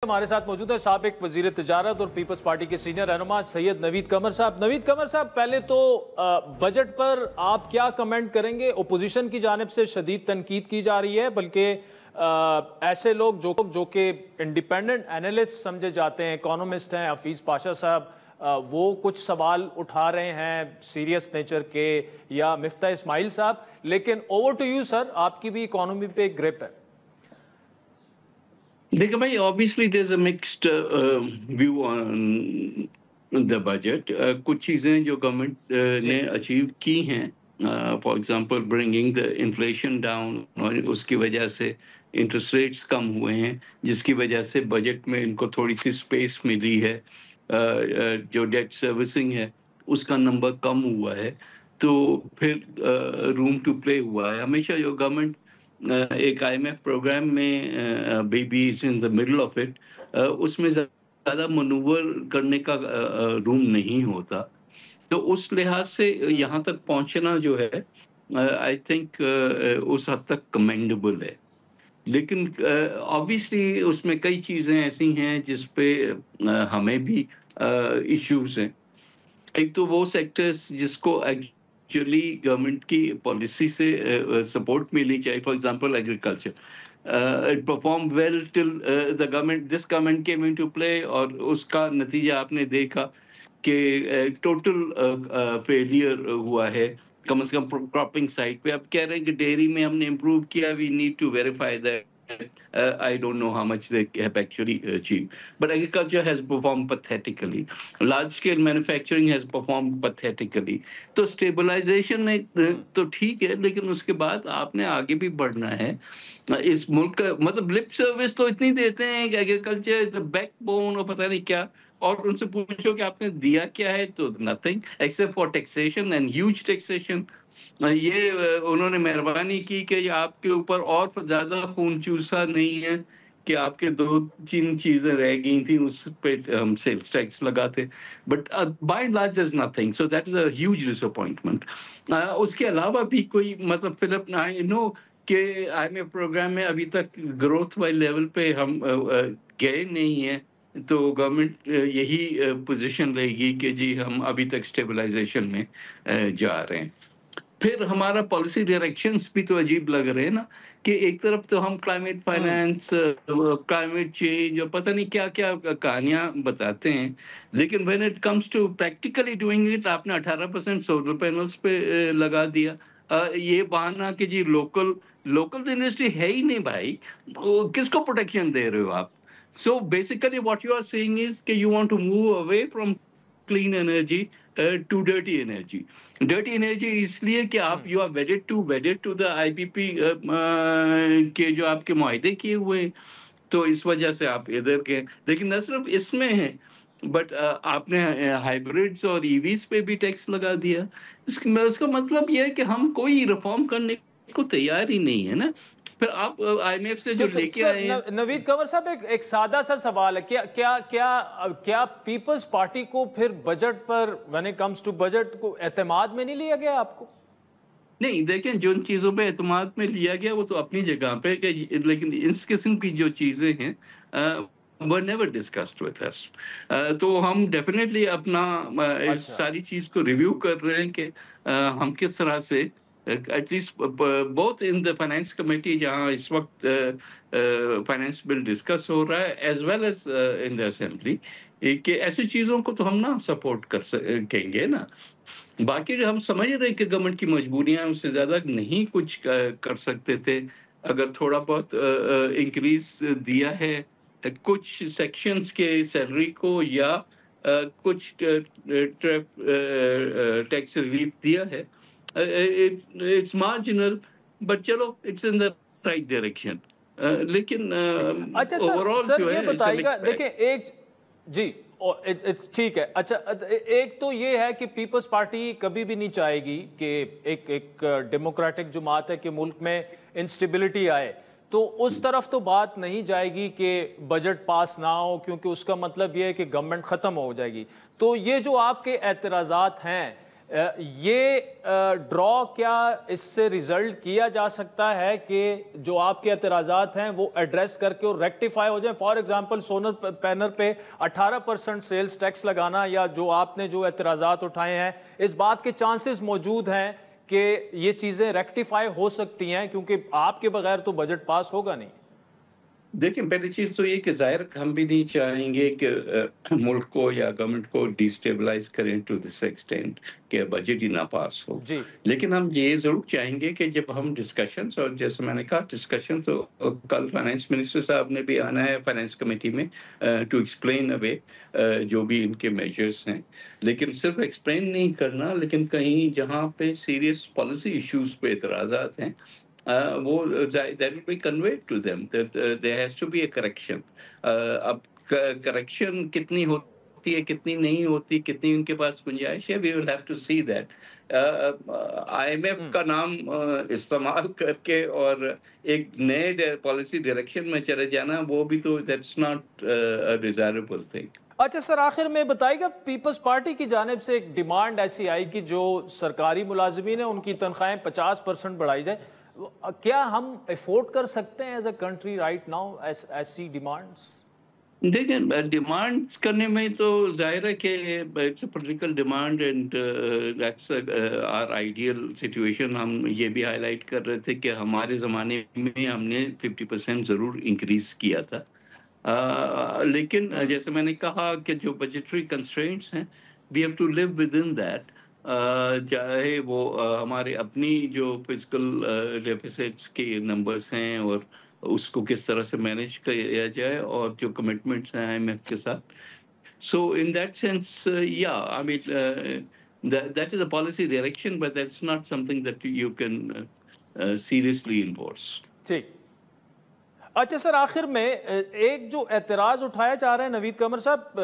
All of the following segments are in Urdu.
ہمارے ساتھ موجود ہے سابق وزیر تجارت اور پیپلز پارٹی کے سینئر رہنما سید نوید قمر صاحب۔ نوید قمر صاحب، پہلے تو بجٹ پر آپ کیا کمنٹ کریں گے؟ اپوزیشن کی جانب سے شدید تنقید کی جا رہی ہے، بلکہ ایسے لوگ جو کہ انڈیپینڈنٹ اینالسٹ سمجھے جاتے ہیں، اکانومسٹ ہیں، حفیظ پاشا صاحب، وہ کچھ سوال اٹھا رہے ہیں سیریس نیچر کے، یا مفتاح اسماعیل صاحب۔ لیکن اوور ٹو یو سر، آپ کی بھی اکانومی پہ گرپ ہے۔ دیکھیں بھائی، obviously there's a mixed view on the budget. کچھ چیزیں جو گورنمنٹ نے اچیو کی ہیں، for example bringing the inflation down, اور اس کی وجہ سے انٹرسٹ ریٹس کم ہوئے ہیں، جس کی وجہ سے بجٹ میں ان کو تھوڑی سی اسپیس ملی ہے۔ جو ڈیٹ سروسنگ ہے اس کا نمبر کم ہوا ہے، تو پھر روم ٹو پلے ہوا ہے۔ ہمیشہ جو گورنمنٹ ایک آئی ایم ایف پروگرام میں be in the middle of it, اس میں زیادہ منور کرنے کا روم نہیں ہوتا، تو اس لحاظ سے یہاں تک پہنچنا جو ہے آئی تھنک اس حد تک کمینڈیبل ہے۔ لیکن آبویسلی اس میں کئی چیزیں ایسی ہیں جس پہ ہمیں بھی ایشوز ہیں۔ ایک تو وہ سیکٹرز جس کو ایکچولی گورنمنٹ کی پالیسی سے سپورٹ ملنی چاہیے، for example agriculture, it perform well till the government this government came into play, اور اس کا نتیجہ آپ نے دیکھا کہ ٹوٹل فیلئر ہوا ہے، کم از کم کراپنگ سائٹ پہ۔ اب کہہ رہے ہیں کہ ڈیری میں ہم نے امپروو کیا، we need to verify that. I don't know how much they have actually achieved. But agriculture has performed pathetically. Large-scale manufacturing has performed pathetically. تو stabilization تو ٹھیک ہے، لیکن اس کے بعد آپ نے آگے بھی بڑھنا ہے۔ اس ملک کا مطلب لپ سروس تو اتنی دیتے ہیں کہ agriculture is the back bone اور پتہ نہیں کیا، اور ان سے پوچھو کہ آپ نے دیا کیا ہے تو nothing except for taxation and huge taxation. یہ انہوں نے مہربانی کی کہ آپ کے اوپر اور زیادہ خون چوسا نہیں ہے کہ آپ کے 2-3 چیزیں رہ گئی تھیں، اس پہ ہم سیلز ٹیکس لگاتے، but by and large is nothing, so that is a huge disappointment. اس کے علاوہ بھی کوئی مطلب فلپ آئی نو کہ آئی ایم اے پروگرام میں ابھی تک گروتھ وائی لیول پہ ہم گئے نہیں ہیں، تو گورنمنٹ یہی پوزیشن لے گی کہ جی ہم ابھی تک اسٹیبلائزیشن میں جا رہے ہیں۔ پھر ہمارا پالیسی ڈائریکشنز بھی تو عجیب لگ رہے ہیں نا، کہ ایک طرف تو ہم کلائمیٹ فائنانس، کلائمیٹ چینج اور پتہ نہیں کیا کیا کہانیاں بتاتے ہیں، لیکن when it comes to practically doing it, آپ نے 18% سولر پینلز پہ لگا دیا۔ یہ بہانہ کہ جی لوکل انڈسٹری ہے ہی نہیں بھائی، کس کو پروٹیکشن دے رہے ہو آپ؟ So basically what you are seeing is کہ you want to move away from clean energy to dirty energy. Dirty energy اس لیے کہ آپ you are wedded to the I P P کے جو آپ کے معاہدے کیے ہوئے ہیں، تو اس وجہ سے آپ ادھر کے، لیکن نہ صرف اس میں ہیں بٹ آپ نے ہائیبریڈز اور ای ویز پہ بھی ٹیکس لگا دیا۔ اس کا مطلب یہ ہے کہ ہم کوئی ریفارم کرنے کو تیار ہی نہیں ہے نا۔ پھر آپ آئی ایم ایف سے جو لے کے آئے ہیں۔ نوید قمر صاحب، ایک سادہ سا سوال ہے، کیا پیپلز پارٹی کو پھر budget per when it comes to budget کو اعتماد میں نہیں لیا گیا آپ کو؟ نہیں، دیکھیں جن چیزوں پہ اعتماد میں لیا گیا وہ تو اپنی جگہ پہ، لیکن اس قسم کی جو چیزیں ہیں were never discussed with us. تو ہم ڈیفینیٹلی اپنا ساری چیز کو ریویو کر رہے ہیں کہ ہم کس طرح سے at least both in the finance committee جہاں اس وقت فائنینس بل ڈسکس ہو رہا ہے، as well as in the assembly, کہ ایسی چیزوں کو تو ہم نہ سپورٹ کر سکیں گے نا۔ باقی ہم سمجھ رہے ہیں کہ گورنمنٹ کی مجبوریاں اس سے زیادہ نہیں کچھ کر سکتے تھے، اگر تھوڑا بہت انکریز دیا ہے کچھ سیکشنز کے سیلری کو، یا کچھ ٹیکس ریلیف دیا ہے، اٹس مارجنل، بٹ چلو it's in the right direction. لیکن اوور آل جو ہے، یہ بتائیے گا، دیکھیں ایک جی ٹھیک ہے، اچھا ایک تو یہ ہے کہ پیپلز پارٹی کبھی بھی نہیں چاہے گی کہ ایک ڈیموکریٹک جماعت ہے کہ ملک میں انسٹیبلٹی آئے، تو اس طرف تو بات نہیں جائے گی کہ بجٹ پاس نہ ہو، کیونکہ اس کا مطلب یہ ہے کہ گورنمنٹ ختم ہو جائے گی۔ تو یہ جو آپ کے اعتراضات ہیں، یہ ڈرا کیا اس سے ریزلٹ کیا جا سکتا ہے کہ جو آپ کے اعتراضات ہیں وہ ایڈریس کر کے اور ریکٹیفائی ہو جائیں؟ فار ایگزامپل سولر پینل پہ 18% سیلز ٹیکس لگانا، یا جو آپ نے جو اعتراضات اٹھائے ہیں، اس بات کے چانسز موجود ہیں کہ یہ چیزیں ریکٹیفائی ہو سکتی ہیں، کیونکہ آپ کے بغیر تو بجٹ پاس ہوگا نہیں؟ دیکھیں، پہلی چیز تو یہ کہ ظاہر ہم بھی نہیں چاہیں گے کہ ملک کو یا گورنمنٹ کو ڈیسٹیبلائز کریں ٹو دس ایکسٹینٹ کہ بجٹ ہی نہ پاس ہو. جی لیکن ہم یہ ضرور چاہیں گے کہ جب ہم ڈسکشنز، اور جیسے میں نے کہا ڈسکشن تو کل فائنانس منسٹر صاحب نے بھی آنا ہے فائنانس کمیٹی میں ٹو ایکسپلین اوے جو بھی ان کے میجرز ہیں. لیکن صرف ایکسپلین نہیں کرنا، لیکن کہیں جہاں پہ سیریس پالیسی ایشوز پہ اعتراضات ہیں وہ that will be conveyed to them that there has to be a correction. اب کریکشن کتنی ہوتی ہے، کتنی نہیں ہوتی، کتنی ان کے پاس گنجائش ہے، we will have to see that. IMF کا نام استعمال کر کے اور ایک نئے پالیسی ڈائریکشن میں چلے جانا، وہ بھی تو that's not a desirable thing. اچھا سر، آخر میں بتائیے گا، پیپلز پارٹی کی جانب سے ایک ڈیمانڈ ایسی آئی کہ جو سرکاری ملازمین ہیں ان کی تنخواہیں 50% بڑھائی جائے. کیا ہم افورڈ کر سکتے ہیں as a country right now ایسی ڈیمانڈز؟ دیکھیں، ڈیمانڈ کرنے میں تو ظاہر ہے کہ it's a political demand and that's our ideal situation. ہم یہ بھی ہائی لائٹ کر رہے تھے کہ ہمارے زمانے میں ہم نے 50% ضرور انکریز کیا تھا. لیکن جیسے میں نے کہا کہ جو بجٹری کنسٹرینٹس ہیں، we have to live within that. چاہے وہ ہمارے اپنی جو فزیکل ڈیفیسٹس کے نمبرز ہیں اور اس کو کس طرح سے مینیج کیا جائے، اور جو کمٹمنٹس ہیں IMF کے ساتھ. سو ان دیٹ سینس یا I mean that is a policy direction, but that's not something that you can seriously enforce. ٹھیک. اچھا سر، آخر میں ایک جو اعتراض اٹھایا جا رہا ہے نوید قمر صاحب،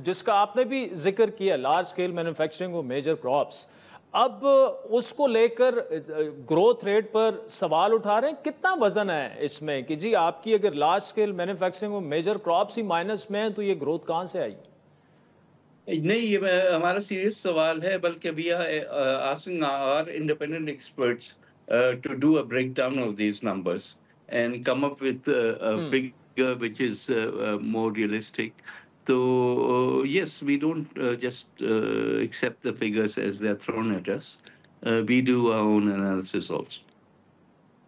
جس کا آپ نے بھی ذکر کیا، لارج اسکیل مینوفیکچرنگ اور میجر کراپس، اب اس کو لے کر گروتھ ریٹ پر سوال اٹھا رہے ہیں. کتنا وزن ہے اس میں کہ جی آپ کی اگر لارج اسکیل مینوفیکچرنگ اور میجر کراپس ہی مائنس میں ہیں تو یہ گروتھ کہاں سے آئی؟ نہیں، یہ ہمارا سیریس سوال ہے، بلکہ we are asking our independent experts to do a breakdown of these numbers and come up with a figure which is more realistic. So yes, we don't just accept the figures as they're thrown at us. We do our own analysis also.